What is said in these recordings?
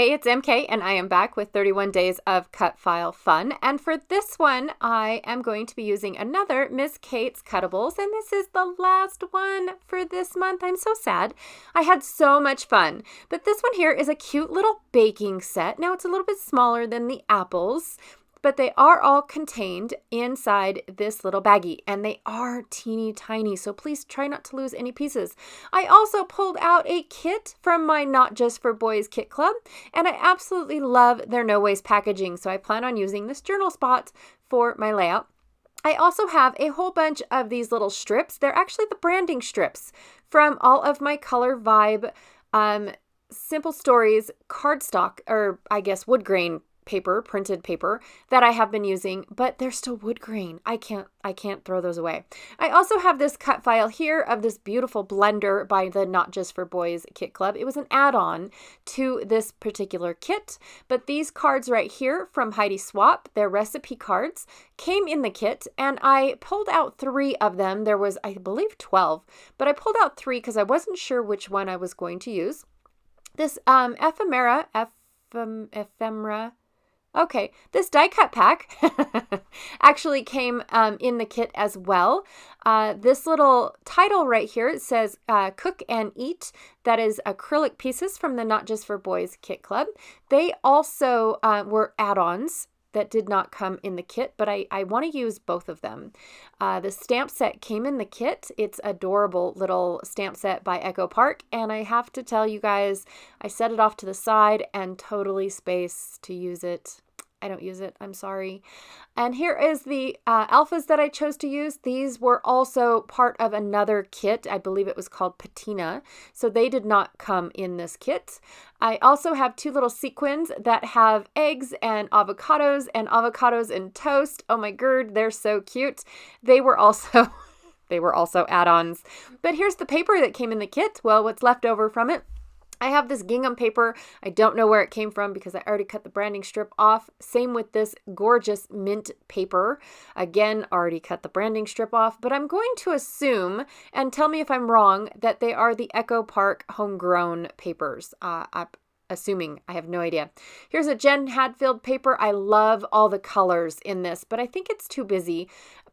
Hey, it's MK, and I am back with 31 days of cut file fun. And for this one, I am going to be using another Miss Kate's Cuttables, and this is the last one for this month. I'm so sad. I had so much fun. But this one here is a cute little baking set. Now, it's a little bit smaller than the apples, but they are all contained inside this little baggie, and they are teeny tiny, so please try not to lose any pieces. I also pulled out a kit from my Not Just for Boys kit club, and I absolutely love their no waste packaging, so I plan on using this journal spot for my layout. I also have a whole bunch of these little strips. They're actually the branding strips from all of my Color Vibe Simple Stories cardstock, or I guess wood grain paper, printed paper that I have been using, but they're still wood grain. I can't throw those away. I also have this cut file here of this beautiful blender by the Not Just for Boys kit club. It was an add-on to this particular kit, but these cards right here from Heidi Swap, their recipe cards, came in the kit, and I pulled out 3 of them. There was, I believe, 12, but I pulled out 3 because I wasn't sure which one I was going to use. This ephemera. Okay, this die cut pack actually came in the kit as well. This little title right here, it says Cook and Eat. That is acrylic pieces from the Not Just for Boys kit club. They also were add-ons that did not come in the kit, but I want to use both of them. The stamp set came in the kit. It's adorable little stamp set by Echo Park, and I have to tell you guys, I set it off to the side and totally spaced to use it. I don't use it. I'm sorry. And here is the alphas that I chose to use. These were also part of another kit. I believe it was called Patina. So they did not come in this kit. I also have 2 little sequins that have eggs and avocados and toast. Oh my god, they're so cute. They were also add-ons. But here's the paper that came in the kit. Well, what's left over from it. I have this gingham paper. I don't know where it came from because I already cut the branding strip off. Same with this gorgeous mint paper. Again, already cut the branding strip off, but I'm going to assume, and tell me if I'm wrong, that they are the Echo Park homegrown papers. I'm assuming. I have no idea. Here's a Jen Hadfield paper. I love all the colors in this, but I think it's too busy.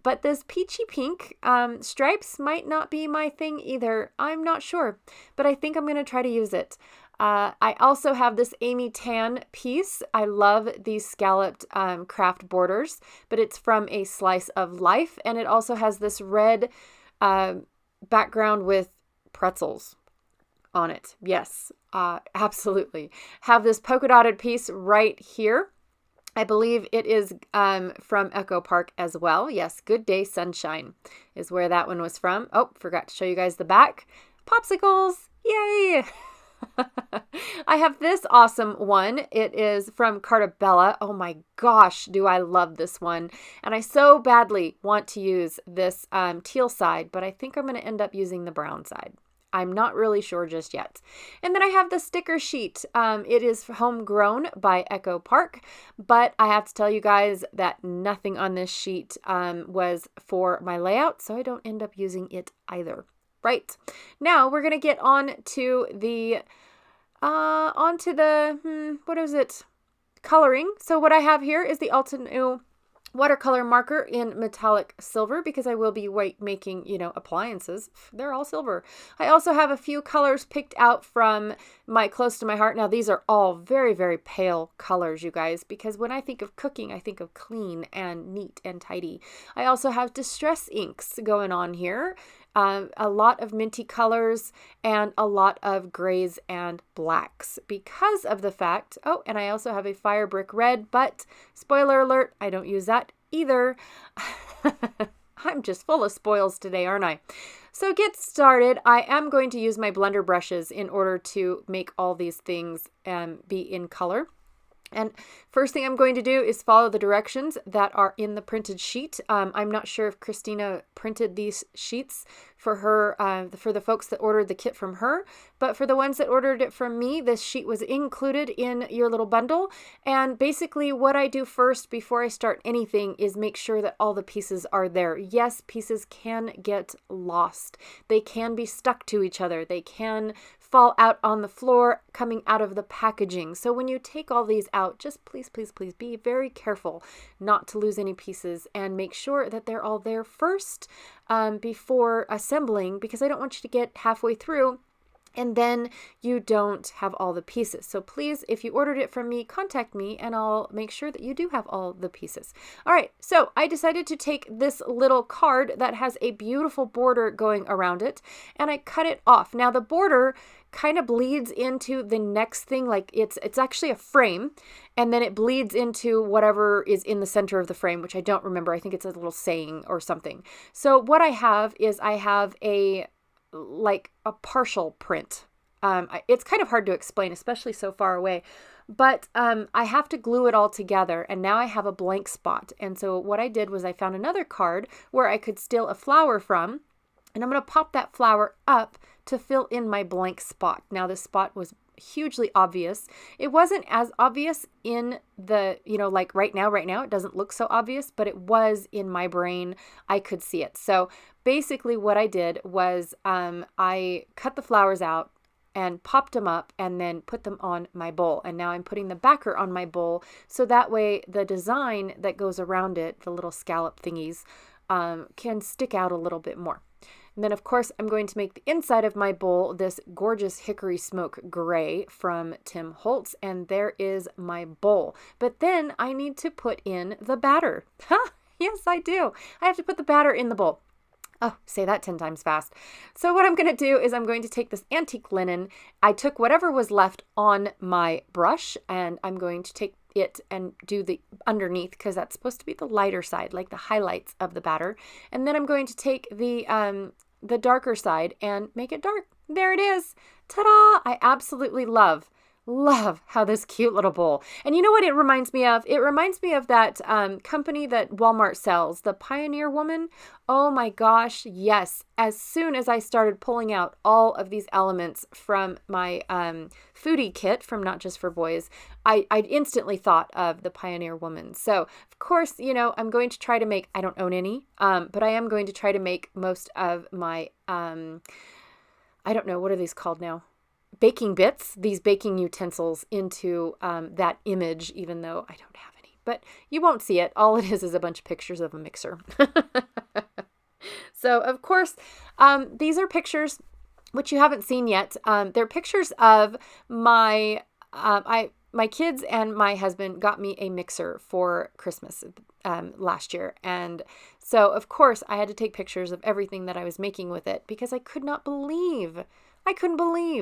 But this peachy pink stripes might not be my thing either. I'm not sure, but I think I'm going to try to use it. I also have this Amy Tan piece. I love these scalloped craft borders, but it's from A Slice of Life, and it also has this red background with pretzels on it. Yes, absolutely. Have this polka dotted piece right here. I believe it is from Echo Park as well. Yes, Good Day Sunshine is where that one was from. Oh, forgot to show you guys the back. Popsicles! Yay! I have this awesome one. It is from Cuttables. Oh my gosh, do I love this one. And I so badly want to use this teal side, but I think I'm going to end up using the brown side. I'm not really sure just yet. And then I have the sticker sheet. It is homegrown by Echo Park, but I have to tell you guys that nothing on this sheet was for my layout, so I don't end up using it either. Right. Now we're going to get on to the, what is it? Coloring. So what I have here is the Altenew watercolor marker in metallic silver because I will be making, appliances. They're all silver. I also have a few colors picked out from my Close to My Heart. Now, these are all very, very pale colors, you guys, because when I think of cooking, I think of clean and neat and tidy. I also have distress inks going on here. A lot of minty colors and a lot of grays and blacks because of the fact, and I also have a fire brick red, but spoiler alert, I don't use that either. I'm just full of spoils today, aren't I? So get started. I am going to use my blender brushes in order to make all these things be in color. And first thing I'm going to do is follow the directions that are in the printed sheet. I'm not sure if Christina printed these sheets for her, for the folks that ordered the kit from her. But for the ones that ordered it from me, this sheet was included in your little bundle. And basically what I do first before I start anything is make sure that all the pieces are there. Yes, pieces can get lost. They can be stuck to each other. They can fall out on the floor coming out of the packaging. So when you take all these out, just please, please, please be very careful not to lose any pieces and make sure that they're all there first before assembling, because I don't want you to get halfway through and then you don't have all the pieces. So please, if you ordered it from me, contact me and I'll make sure that you do have all the pieces. All right, so I decided to take this little card that has a beautiful border going around it and I cut it off. Now the border kind of bleeds into the next thing, like it's actually a frame, and then it bleeds into whatever is in the center of the frame, which I don't remember. I think it's a little saying or something. So what I have is I have like a partial print. It's kind of hard to explain, especially so far away, but I have to glue it all together and now I have a blank spot. And so what I did was I found another card where I could steal a flower from, and I'm going to pop that flower up to fill in my blank spot. Now this spot was hugely obvious. It wasn't as obvious in the, like right now it doesn't look so obvious, but it was in my brain. I could see it. So basically what I did was I cut the flowers out and popped them up and then put them on my bowl. And now I'm putting the backer on my bowl. So that way the design that goes around it, the little scallop thingies, can stick out a little bit more. And then, of course, I'm going to make the inside of my bowl this gorgeous hickory smoke gray from Tim Holtz, and there is my bowl. But then I need to put in the batter. Yes, I do. I have to put the batter in the bowl. Oh, say that 10 times fast. So what I'm going to do is I'm going to take this antique linen. I took whatever was left on my brush, and I'm going to take it and do the underneath, because that's supposed to be the lighter side, like the highlights of the batter. And then I'm going to take the darker side and make it dark. There it is. Ta-da! I absolutely love how this cute little bowl. And you know what it reminds me of? It reminds me of that company that Walmart sells, the Pioneer Woman. Oh my gosh, yes. As soon as I started pulling out all of these elements from my foodie kit from Not Just for Boys, I instantly thought of the Pioneer Woman. So, of course, I'm going to try to make, I don't own any, but I am going to try to make most of my, I don't know, what are these called now? Baking bits, these baking utensils, into that image, even though I don't have any. But you won't see it. All it is a bunch of pictures of a mixer. So, of course, these are pictures which you haven't seen yet. They're pictures of my kids and my husband got me a mixer for Christmas last year. And so, of course, I had to take pictures of everything that I was making with it, because I couldn't believe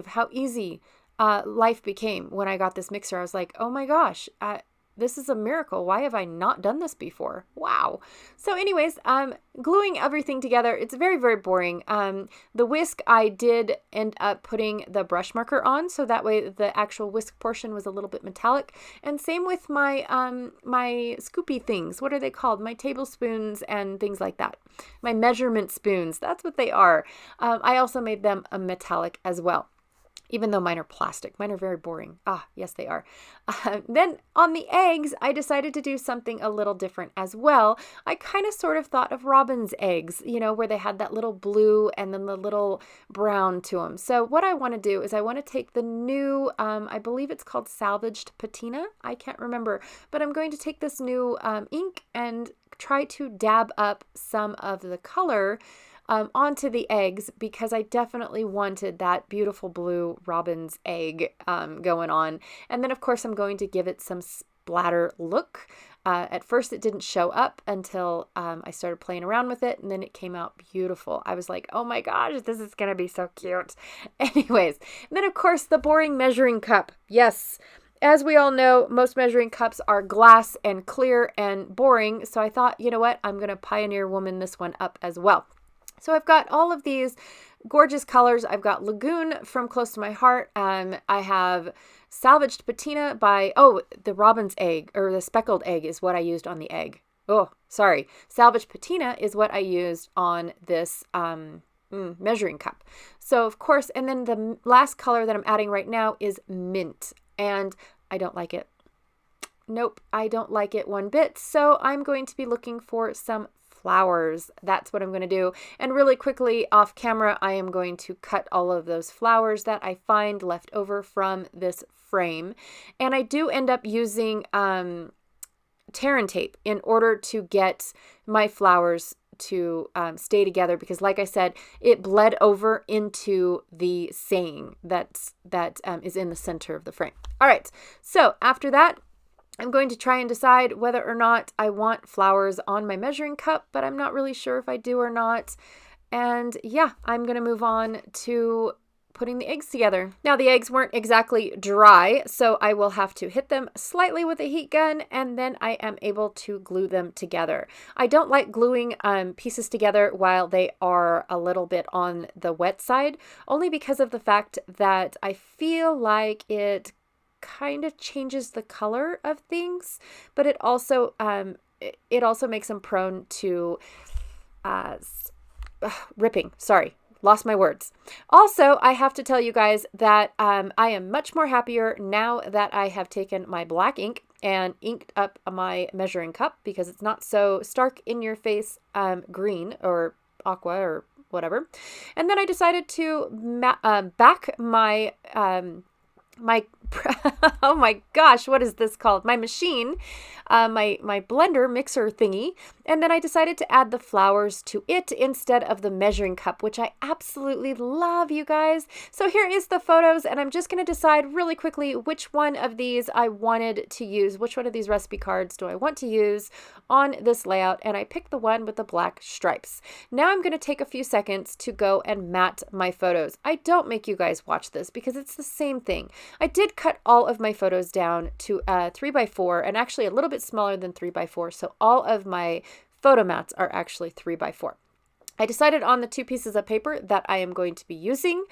how easy life became when I got this mixer. I was like, oh my gosh, this is a miracle. Why have I not done this before? Wow. So anyways, gluing everything together, it's very, very boring. The whisk, I did end up putting the brush marker on, so that way the actual whisk portion was a little bit metallic. And same with my my scoopy things. What are they called? My tablespoons and things like that. My measurement spoons, that's what they are. I also made them a metallic as well, even though mine are plastic. Mine are very boring. Yes, they are. Then on the eggs, I decided to do something a little different as well. I kind of sort of thought of robin's eggs, where they had that little blue and then the little brown to them. So what I want to do is I want to take the new, I believe it's called salvaged patina. I can't remember, but I'm going to take this new ink and try to dab up some of the color onto the eggs, because I definitely wanted that beautiful blue robin's egg going on. And then, of course, I'm going to give it some splatter look. At first, it didn't show up until I started playing around with it, and then it came out beautiful. I was like, oh my gosh, this is going to be so cute. Anyways, and then, of course, the boring measuring cup. Yes. As we all know, most measuring cups are glass and clear and boring. So I thought, you know what? I'm going to Pioneer Woman this one up as well. So I've got all of these gorgeous colors. I've got Lagoon from Close to My Heart. I have Salvaged Patina by, the robin's egg, or the speckled egg is what I used on the egg. Oh, sorry. Salvaged Patina is what I used on this measuring cup. So of course, and then the last color that I'm adding right now is mint, and I don't like it. Nope, I don't like it one bit. So I'm going to be looking for some flowers. That's what I'm going to do. And really quickly off camera, I am going to cut all of those flowers that I find left over from this frame. And I do end up using tear and tape in order to get my flowers to stay together, because like I said, it bled over into the saying that is in the center of the frame. All right, so after that, I'm going to try and decide whether or not I want flowers on my measuring cup, but I'm not really sure if I do or not. And yeah, I'm going to move on to putting the eggs together. Now the eggs weren't exactly dry, so I will have to hit them slightly with a heat gun, and then I am able to glue them together. I don't like gluing pieces together while they are a little bit on the wet side, only because of the fact that I feel like it kind of changes the color of things, but it also makes them prone to ripping. Sorry, lost my words. Also, I have to tell you guys that I am much more happier now that I have taken my black ink and inked up my measuring cup, because it's not so stark in your face green or aqua or whatever. And then I decided to back my oh my gosh, what is this called? My machine, my blender mixer thingy. And then I decided to add the flowers to it instead of the measuring cup, which I absolutely love, you guys. So here is the photos, and I'm just going to decide really quickly which one of these I wanted to use. Which one of these recipe cards do I want to use on this layout? And I picked the one with the black stripes. Now I'm going to take a few seconds to go and mat my photos. I don't make you guys watch this because it's the same thing. I did cut all of my photos down to 3x4, and actually a little bit smaller than 3x4. So all of my photo mats are actually 3x4. I decided on the 2 pieces of paper that I am going to be using,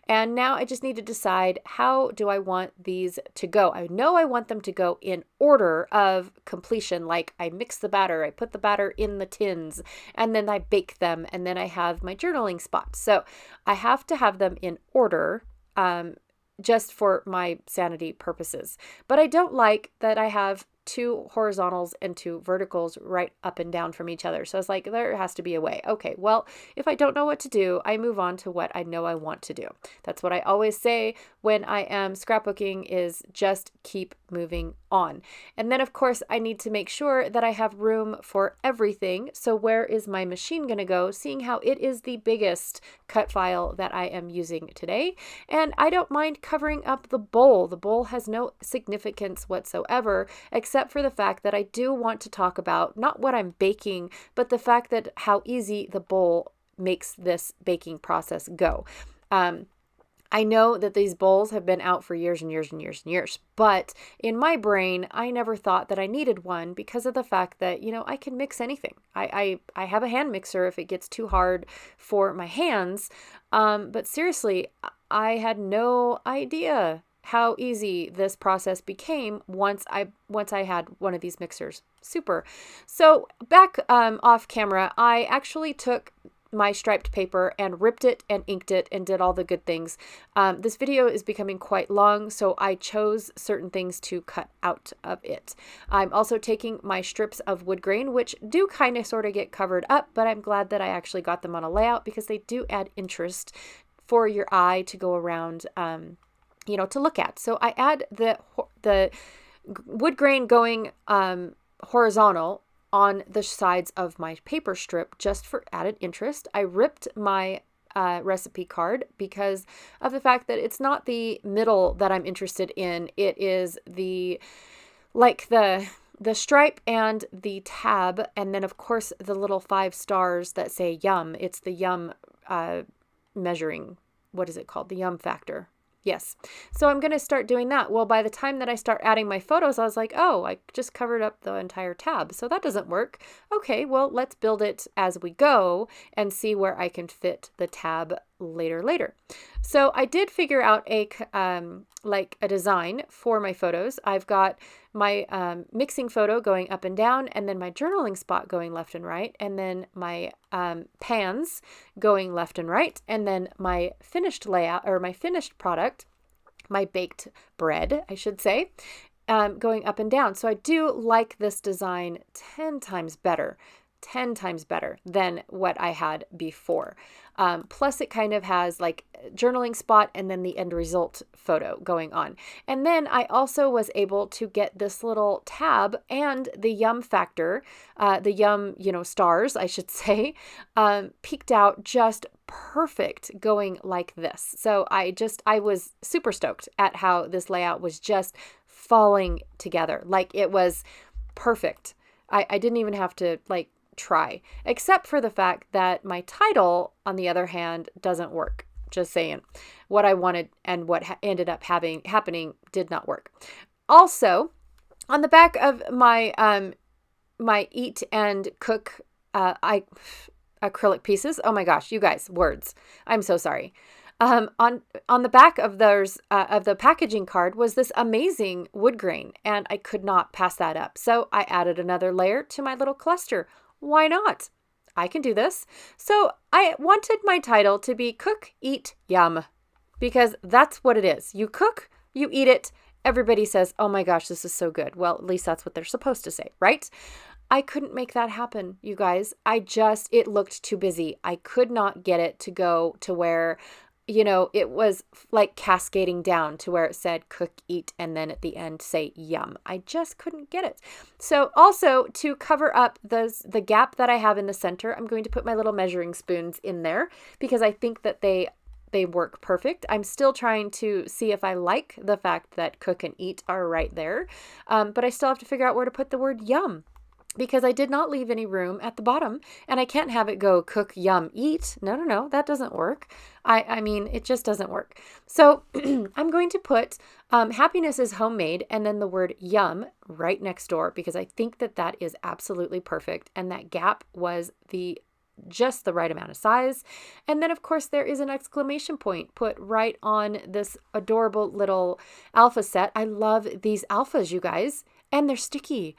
and now I just need to decide how do I want these to go. I know I want them to go in order of completion, like I mix the batter, I put the batter in the tins, and then I bake them, and then I have my journaling spot. So I have to have them in order, just for my sanity purposes. But I don't like that I have 2 horizontals and 2 verticals right up and down from each other. So I was like, there has to be a way. Okay, well, if I don't know what to do, I move on to what I know I want to do. That's what I always say when I am scrapbooking, is just keep moving on. And then of course I need to make sure that I have room for everything. So where is my machine going to go, seeing how it is the biggest cut file that I am using today? And I don't mind covering up the bowl. The bowl has no significance whatsoever, except for the fact that I do want to talk about not what I'm baking, but the fact that how easy the bowl makes this baking process go. I know that these bowls have been out for years and years and years and years, but in my brain, I never thought that I needed one because of the fact that, you know, I can mix anything. I have a hand mixer if it gets too hard for my hands, but seriously, I had no idea how easy this process became once I had one of these mixers. Super. So back off camera, I actually took my striped paper and ripped it and inked it and did all the good things. This video is becoming quite long, so I chose certain things to cut out of it. I'm also taking my strips of wood grain, which do kind of sort of get covered up, but I'm glad that I actually got them on a layout because they do add interest for your eye to go around, you know, to look at. So I add the wood grain going horizontal on the sides of my paper strip just for added interest. I ripped my recipe card because of the fact that it's not the middle that I'm interested in. It is the stripe and the tab, and then of course the little 5 stars that say yum. It's the yum measuring, what is it called? The yum factor. Yes. So I'm going to start doing that. Well, by the time that I start adding my photos, I was like, oh, I just covered up the entire tab. So that doesn't work. Okay, well, let's build it as we go and see where I can fit the tab later. So I did figure out like a design for my photos. I've got my mixing photo going up and down, and then my journaling spot going left and right, and then my pans going left and right, and then my finished layout, or my finished product, my baked bread, I should say, going up and down. So I do like this design 10 times better than what I had before. Plus it kind of has like journaling spot and then the end result photo going on. And then I also was able to get this little tab and the yum factor, the yum, stars, I should say, peeked out just perfect going like this. So I was super stoked at how this layout was just falling together. Like it was perfect. I didn't even have to like try, except for the fact that my title, on the other hand, doesn't work. Just saying. What I wanted and what ended up happening did not work. Also, on the back of my my eat and cook acrylic pieces. Oh my gosh, you guys, words. I'm so sorry. On the back of those of the packaging card was this amazing wood grain, and I could not pass that up. So I added another layer to my little cluster. Why not? I can do this. So I wanted my title to be Cook, Eat, Yum, because that's what it is. You cook, you eat it. Everybody says, oh my gosh, this is so good. Well, at least that's what they're supposed to say, right? I couldn't make that happen, you guys. It looked too busy. I could not get it to go to where, it was like cascading down to where it said cook, eat, and then at the end say yum. I just couldn't get it. So also to cover up the gap that I have in the center, I'm going to put my little measuring spoons in there because I think that they work perfect. I'm still trying to see if I like the fact that cook and eat are right there, but I still have to figure out where to put the word yum, because I did not leave any room at the bottom, and I can't have it go cook, yum, eat. No, that doesn't work. I mean, it just doesn't work. So I'm going to put happiness is homemade and then the word yum right next door, because I think that is absolutely perfect. And that gap was just the right amount of size. And then of course there is an exclamation point put right on this adorable little alpha set. I love these alphas, you guys. And they're sticky.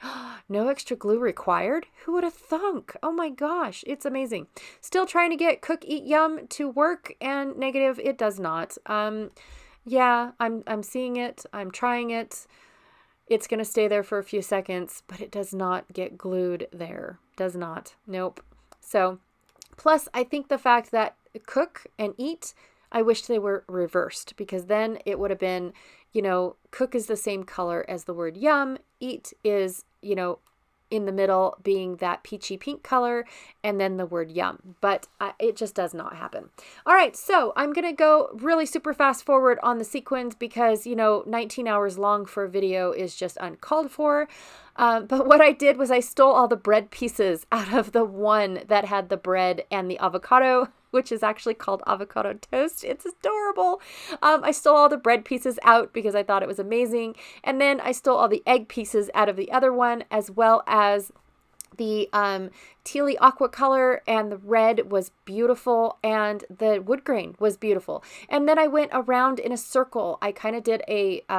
No extra glue required. Who would have thunk? Oh my gosh, it's amazing. Still trying to get cook, eat, yum to work, and negative, it does not. Yeah, I'm seeing it. I'm trying it. It's going to stay there for a few seconds, but it does not get glued there. Does not. Nope. So, plus I think the fact that cook and eat, I wish they were reversed, because then it would have been, cook is the same color as the word yum. Eat is, in the middle being that peachy pink color, and then the word yum. But it just does not happen. All right, so I'm going to go really super fast forward on the sequins because, 19 hours long for a video is just uncalled for. But what I did was I stole all the bread pieces out of the one that had the bread and the avocado, which is actually called avocado toast. It's adorable. I stole all the bread pieces out because I thought it was amazing. And then I stole all the egg pieces out of the other one, as well as the tealy aqua color, and the red was beautiful, and the wood grain was beautiful. And then I went around in a circle. I kind of did a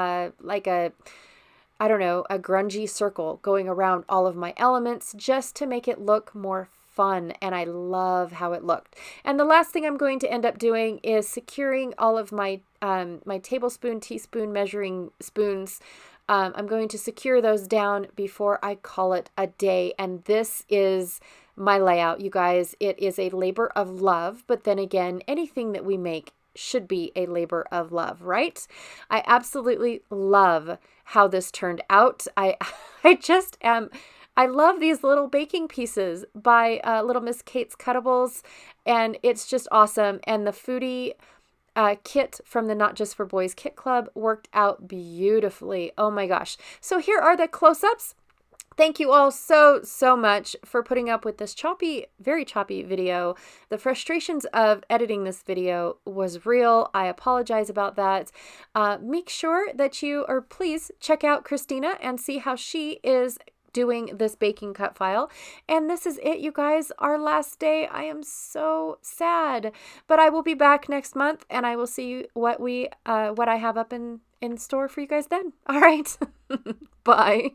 grungy circle going around all of my elements just to make it look more fun, and I love how it looked. And the last thing I'm going to end up doing is securing all of my my tablespoon, teaspoon measuring spoons. I'm going to secure those down before I call it a day, and this is my layout, you guys. It is a labor of love, but then again, anything that we make should be a labor of love, right? I absolutely love how this turned out. I just am. I love these little baking pieces by Little Miss Kate's Cuttables, and it's just awesome. And the foodie kit from the Not Just for Boys Kit Club worked out beautifully. Oh my gosh. So here are the close-ups. Thank you all so much for putting up with this very choppy video. The frustrations of editing this video was real. I apologize about that. Make sure that please check out Christina and see how she is doing this baking cut file. And this is it, you guys, our last day. I am so sad, but I will be back next month, and I will see what I have up in store for you guys then. All right. Bye.